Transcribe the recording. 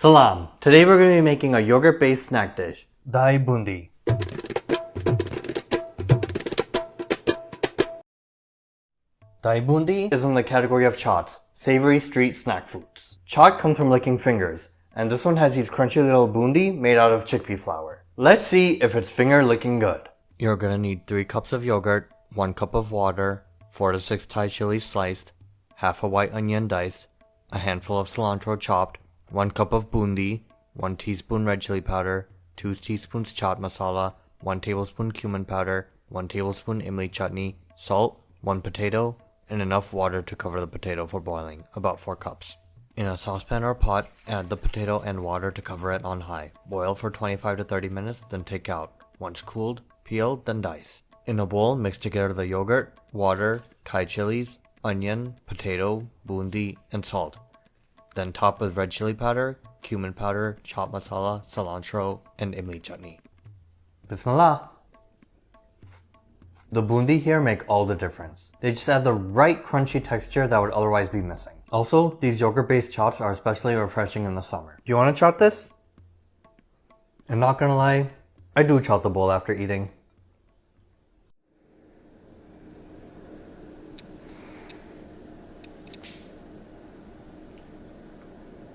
Salam! Today we're going to be making a yogurt-based snack dish, Dahi Boondi. Dahi Boondi is in the category of chaats, savory street snack foods. Chaat comes from licking fingers, and this one has these crunchy little boondi made out of chickpea flour. Let's see if it's finger licking good. You're going to need 3 cups of yogurt, 1 cup of water, 4 to 6 Thai chilies sliced, half a white onion diced, a handful of cilantro chopped, 1 cup of boondi, 1 teaspoon red chili powder, 2 teaspoons chaat masala, 1 tablespoon cumin powder, 1 tablespoon imli chutney, salt, 1 potato, and enough water to cover the potato for boiling, about 4 cups. In a saucepan or pot, add the potato and water to cover it on high. Boil for 25 to 30 minutes, then take out. Once cooled, peel, then dice. In a bowl, mix together the yogurt, water, Thai chilies, onion, potato, boondi, and salt. Then top with red chili powder, cumin powder, chaat masala, cilantro, and imli chutney. Bismillah! The boondi here make all the difference. They just add the right crunchy texture that would otherwise be missing. Also, these yogurt-based chats are especially refreshing in the summer. Do you want to chat this? I'm not gonna lie, I do chat the bowl after eating.